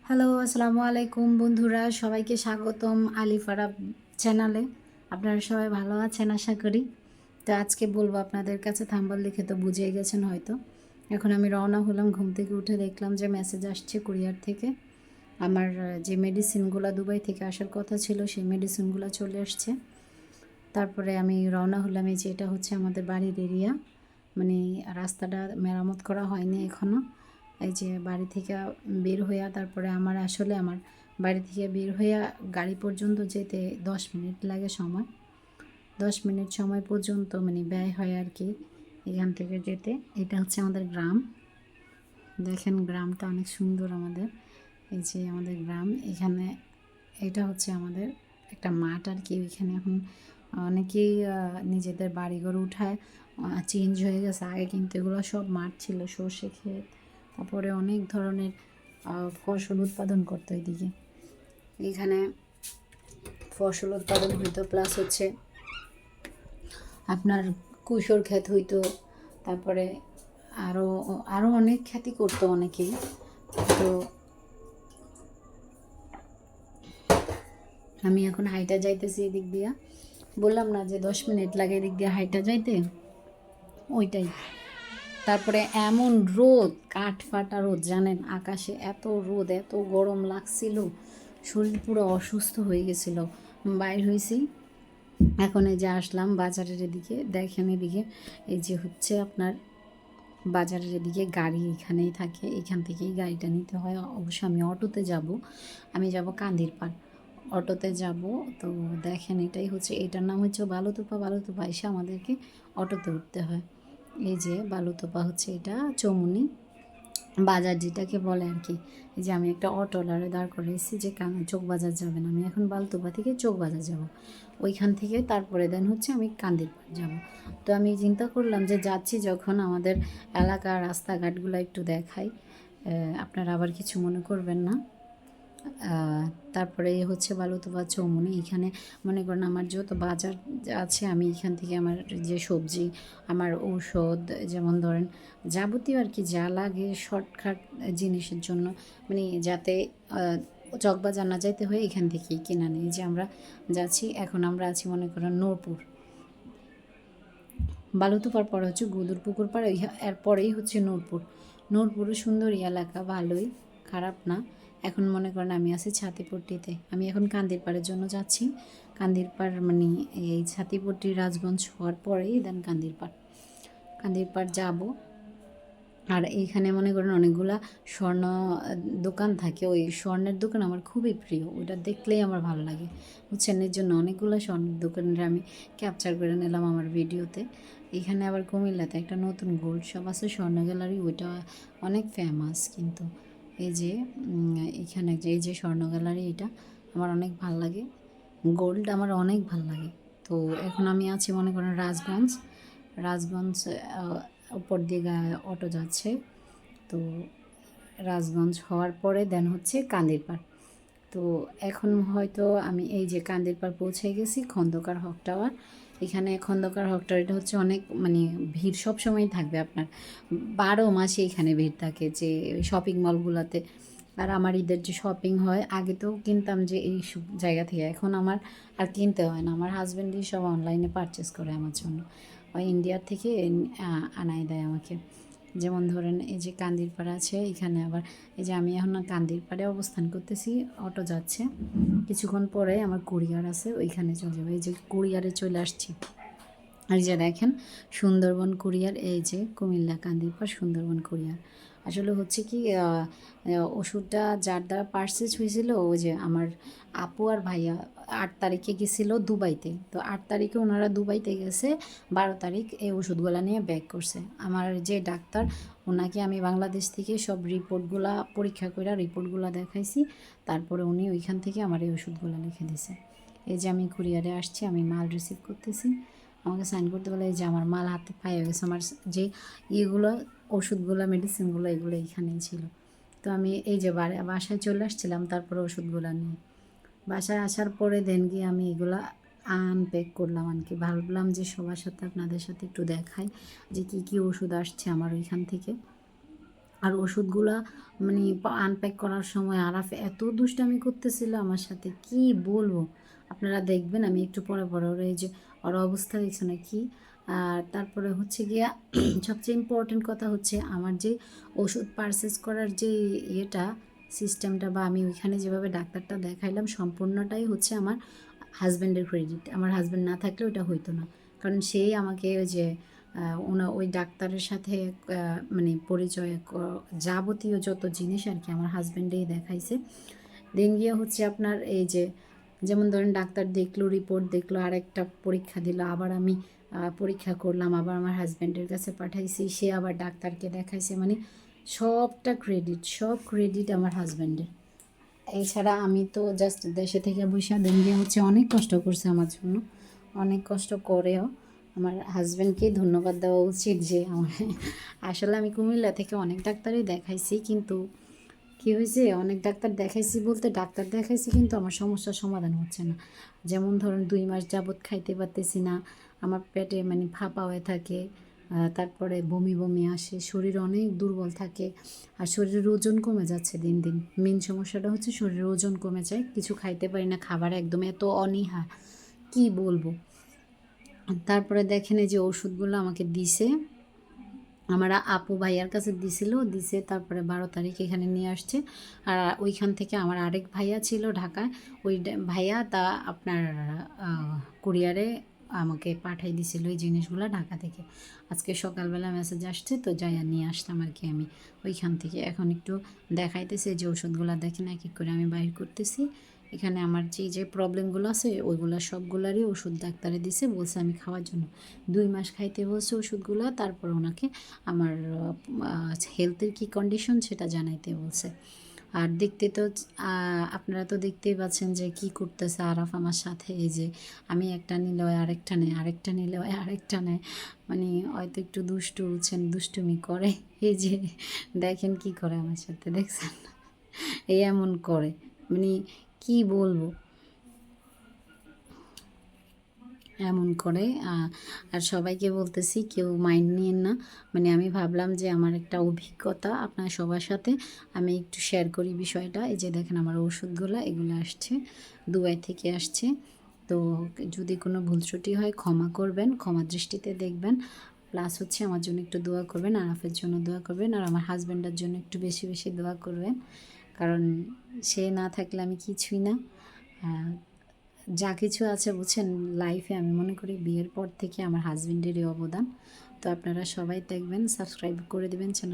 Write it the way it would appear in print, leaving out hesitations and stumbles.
Hello, আসসালামু আলাইকুম বন্ধুরা, সবাইকে স্বাগতম আলিফারা চ্যানেলে। আপনারা সবাই ভালো আছেন আশা করি। তো আজকে বলবো আপনাদের কাছে, থাম্বনেল দেখে তো বুঝেই গেছেন হয়তো। এখন আমি রওনা হলাম, ঘুম থেকে উঠে দেখলাম যে মেসেজ আসছে কুরিয়ার থেকে। আমার যে মেডিসিনগুলো দুবাই থেকে আসার কথা ছিল সেই মেডিসিনগুলো চলে আসছে। তারপরে আমি রওনা হলাম। এই যে এটা হচ্ছে আমাদের বাড়ির এরিয়া, মানে রাস্তাটা মেরামত করা হয়নি এখনও। এই যে বাড়ি থেকে বের হইয়া তারপরে আমার বাড়ি থেকে বের হইয়া গাড়ি পর্যন্ত যেতে 10 মিনিট লাগে সময়। 10 মিনিট সময় পর্যন্ত মানে ব্যয় হয় আর কি এখান থেকে যেতে। এটা হচ্ছে আমাদের গ্রাম, দেখেন গ্রামটা অনেক সুন্দর আমাদের। এই যে আমাদের গ্রাম, এখানে এটা হচ্ছে আমাদের একটা মাঠ আর কি। ওইখানে এখন অনেকেই নিজেদের বাড়িঘর উঠায়, চেঞ্জ হয়ে গেছে। আগে কিন্তু এগুলো সব মাঠ ছিল, সর্ষে ক্ষেত, তারপরে অনেক ধরনের ফসল উৎপাদন করতো এদিকে। এখানে ফসল উৎপাদন হইতো, প্লাস হচ্ছে আপনার কুশর ক্ষেত হইতো, তারপরে আরও আরও অনেক খ্যাতি করতো অনেকেই। তো আমি এখন হাইটা যাইতেছি এদিক দিয়া, বললাম না যে 10 মিনিট লাগে এদিক দিয়ে হাইটা যাইতে, ওইটাই। তারপরে এমন রোদ, কাঠ ফাটা রোদ, জানেন আকাশে এত রোদ, এত গরম লাগছিল, শরীর পুরো অসুস্থ হয়ে গেছিল। বাইর হয়েছি, এখন এই যে আসলাম বাজারের এদিকে। দেখেন এদিকে এই যে হচ্ছে আপনার বাজারের এদিকে গাড়ি এখানেই থাকে, এখান থেকেই গাড়িটা নিতে হয়। অবশ্য আমি অটোতে যাব, আমি যাব কান্দিরপাড়, অটোতে যাব। তো দেখেন এটাই হচ্ছে, এটার নাম হচ্ছে বালুতোপা। বালুতোপা এসে আমাদেরকে অটোতে উঠতে হয়। এই যে বালুতোপা হচ্ছে এটা চৌমুনি বাজার যেটাকে বলে আর কি। এই যে আমি একটা অটোলারে দাঁড় করেছি যে চোখ বাজার যাবেন, আমি এখন বালতুপা থেকে চোখ বাজার যাব, ওইখান থেকে তারপরে দেন হচ্ছে আমি কান্দিরপাড় যাব। তো আমি চিন্তা করলাম যে যাচ্ছি যখন, আমাদের এলাকার রাস্তাঘাটগুলো একটু দেখাই, আপনারা আবার কিছু মনে করবেন না। তারপরে হচ্ছে বালুতোপা চৌমুনি। এখানে মনে করেন আমার যত বাজার আছে, আমি এখান থেকে আমার যে সবজি, আমার ঔষধ, যেমন ধরেন যাবতীয় আর কি যা লাগে শর্টকাট জিনিসের জন্য, মানে যাতে চকবাজার না যাইতে হয়, এখান থেকেই কিনা নিই। যে আমরা যাচ্ছি, এখন আমরা আছি মনে করেন নূরপুর, বালুতোপার পরে হচ্ছে গুদুরপুকুর পাড়ে, এরপরেই হচ্ছে নূরপুর। নূরপুরও সুন্দর এলাকা, ভালোই, খারাপ না। এখন মনে করেন আমি আছি ছাতিপট্টিতে, আমি এখন কান্দিরপাড়ের জন্য যাচ্ছি। কান্দিরপাড় মানে এই ছাতিপট্টি রাজগঞ্জ হওয়ার পরেই দেন কান্দিরপাড়, কান্দিরপাড় যাব। আর এইখানে মনে করেন অনেকগুলা স্বর্ণ দোকান থাকে, ওই স্বর্ণের দোকান আমার খুবই প্রিয়, ওটা দেখলেই আমার ভালো লাগে, বুঝছেন। এর জন্য অনেকগুলো স্বর্ণের দোকানের আমি ক্যাপচার করে নিলাম আমার ভিডিওতে। এখানে আবার কুমিল্লাতে একটা নতুন গোল্ড শপ আছে, স্বর্ণ গ্যালারি, ওইটা অনেক ফেমাস কিন্তু। এই যে এখানে যে এই যে স্বর্ণ গ্যালারি, এটা আমার অনেক ভাল লাগে, গোল্ড আমার অনেক ভাল লাগে। তো এখন আমি আছি মনে করেন রাজগঞ্জ, রাজগঞ্জ উপর দিয়ে অটো যাচ্ছে। তো রাজগঞ্জ হওয়ার পরে দেন হচ্ছে কান্দিরপাড়। তো এখন হয়তো আমি এই যে কান্দিরপাড় পৌঁছে গেছি, খন্দকার হক টাওয়ার। এখানে খন্দকার হক টাওয়ার, এটা হচ্ছে অনেক মানে ভিড় সব সময় থাকবে আপনার, 12 মাসে এখানে ভিড় থাকে যে শপিং মলগুলোতে। আর আমার ঈদের যে শপিং হয়, আগে তো কিনতাম যে এই সব জায়গা থেকে, এখন আমার আর কিনতে হয় না, আমার হাজব্যান্ডই সব অনলাইনে পারচেস করে আমার জন্য, ওই ইন্ডিয়ার থেকে আনাই দেয় আমাকে। যেমন ধরেন এই যে কান্দিরপাড় আছে, এখানে আবার এই যে আমি এখন কান্দিরপাড়ে অবস্থান করতেছি, অটো যাচ্ছে, কিছুক্ষণ পরে আমার কুরিয়ার আছে, ওইখানে চলে যাবে। এই যে কুরিয়ারে চলে আসছি। আর এই যে দেখেন সুন্দরবন কুরিয়ার, এই যে কুমিল্লা কান্দিরপাড় সুন্দরবন কুরিয়ার। আসলে হচ্ছে কি ওষুধটা যার দ্বারা পারচেজ হয়েছিল, ওই যে আমার আপু আর ভাইয়া 8 তারিখে গেছিলো দুবাইতে। তো 8 তারিখে ওনারা দুবাইতে গেছে, 12 তারিখ এই ওষুধগুলো নিয়ে ব্যাক করছে। আমার যে ডাক্তার, ওনাকে আমি বাংলাদেশ থেকে সব রিপোর্টগুলা পরীক্ষা করে রিপোর্টগুলো দেখাইছি, তারপরে উনি ওইখান থেকে আমার এই ওষুধগুলো লিখে দিছে। এই যে আমি কুরিয়ারে আসছি, আমি মাল রিসিভ করতেছি, আমাকে সাইন করতে বলে। এই যে আমার মাল হাতে পায়ে গেছে, আমার যে ইয়েগুলো ওষুধগুলো মেডিসিনগুলো এগুলো এখানেই ছিল। তো আমি এই যে বাসায় চলে আসছিলাম, তারপরে ওষুধগুলো নিয়ে বাসায় আসার পরে দেন গিয়ে আমি এগুলা আনপ্যাক করলাম আর কি। ভাবলাম যে সবার সাথে আপনাদের সাথে একটু দেখাই যে কী কী ওষুধ আসছে আমার ওইখান থেকে। আর ওষুধগুলা মানে আনপ্যাক করার সময় আরাফ এত দুষ্টামি করতেছিল আমার সাথে, কি বলবো। আপনারা দেখবেন আমি একটু পরে পরে ওর এই যে ওর অবস্থা দেখছে না কি। আর তারপরে হচ্ছে গিয়া সবচেয়ে ইম্পর্টেন্ট কথা হচ্ছে আমার যে ওষুধ পারচেস করার যে ইয়েটা সিস্টেমটা, বা আমি ওইখানে যেভাবে ডাক্তারটা দেখাইলাম সম্পূর্ণটাই হচ্ছে আমার হাজব্যান্ডের ক্রেডিট। আমার হাজব্যান্ড না থাকলে ওটা হইতো না, কারণ সেই আমাকে ওই যে ওই ডাক্তারের সাথে মানে পরিচয় যাবতীয় যত জিনিস আর কি আমার হাজব্যান্ডেই দেখাইছে। দেন গিয়ে হচ্ছে আপনার এই যে যেমন ধরেন ডাক্তার দেখলো, রিপোর্ট দেখলো, আরেকটা পরীক্ষা দিল, আবার আমি পরীক্ষা করলাম, আবার আমার হাজব্যান্ডের কাছে পাঠাইছি, সে আবার ডাক্তারকে দেখাইছে, মানে সব ক্রেডিট আমার হাজব্যান্ডের। এছাড়া আমি তো জাস্ট দেশে থেকে বসে দেন গিয়ে হচ্ছে অনেক কষ্ট করছে আমার জন্য, অনেক কষ্ট করেও আমার হাজব্যান্ডকেই ধন্যবাদ দেওয়া উচিত যে আমার আসলে আমি কুমিল্লা থেকে অনেক ডাক্তারই দেখাইছি, কিন্তু কী হয়েছে, অনেক ডাক্তার দেখাইছি বলতে ডাক্তার দেখাইছি কিন্তু আমার সমস্যার সমাধান হচ্ছে না। যেমন ধরুন 2 মাস যাবৎ খাইতে পারতেছি না, আমার পেটে মানে ফাঁপা হয়ে থাকে, তারপরে বমি বমি আসে, শরীর অনেক দুর্বল থাকে, আর শরীরের ওজন কমে যাচ্ছে দিন দিন। মেন সমস্যাটা হচ্ছে শরীরের ওজন কমে যায়, কিছু খাইতে পারি না, খাবার একদম এত অনীহা, কি বলবো। তারপরে দেখেন এই যে ওষুধগুলো আমাকে দিছে, আমার আপু ভাইয়ার কাছে দিছে, তারপরে 12 তারিখ এখানে নিয়ে আসছে। আর ওইখান থেকে আমার আরেক ভাইয়া ছিল ঢাকায়, ওই ভাইয়া তা আপনার কুরিয়ারে আমাকে পাঠাই দিছিল এই জিনিসগুলো ঢাকা থেকে। আজকে সকালবেলা মেসেজ আসছে, তো যাইয়া নিয়ে আসতাম আর কি আমি ওইখান থেকে। এখন একটু দেখাইতেছে যে ওষুধগুলো দেখেন এক এক করে আমি বাইর করতেছি। এখানে আমার যে প্রবলেমগুলো আছে ওইগুলো সবগুলারই ওষুধ ডাক্তারে দিছে, বলছে আমি খাওয়ার জন্য 2 মাস খাইতে বলছে ওষুধগুলো, তারপর ওনাকে আমার হেলথের কী কন্ডিশন সেটা জানাইতে বলছে। আর দেখতে তো আপনারা তো দেখতেই পাচ্ছেন যে কি করতেছে আরাফ আমার সাথে, এই যে আমি একটা নিলে হয় আরেকটা নেয়, আরেকটা নিলে হয় আরেকটা নেয়, মানে হয়তো একটু দুষ্টু হচ্ছেন, দুষ্টুমি করে। এই যে দেখেন কি করে আমার সাথে, দেখছেন এই এমন করে, মানে কি বলবো, এমন করে। আর সবাইকে বলতেছি কেউ মাইন্ড নিয়েন না, মানে আমি ভাবলাম যে আমার একটা অভিজ্ঞতা আপনার সবার সাথে আমি একটু শেয়ার করি বিষয়টা। এই যে দেখেন আমার ওষুধগুলো এগুলো আসছে দুবাই থেকে আসছে, তো যদি কোনো ভুল ত্রুটি হয় ক্ষমা করবেন, ক্ষমা দৃষ্টিতে দেখবেন। প্লাস হচ্ছে আমার জন্য একটু দোয়া করবেন, আরাফের জন্য দোয়া করবেন, আর আমার হাজব্যান্ডের জন্য একটু বেশি বেশি দোয়া করবেন, কারণ সে না থাকলে আমি কিছুই না। যা কিছু আছে বুঝছেন লাইফে, আমি মনে করি বিয়ের পর থেকে আমার হাজবেন্ডেরই অবদান। তো আপনারা সবাই দেখবেন, সাবস্ক্রাইব করে দেবেন চ্যানেল।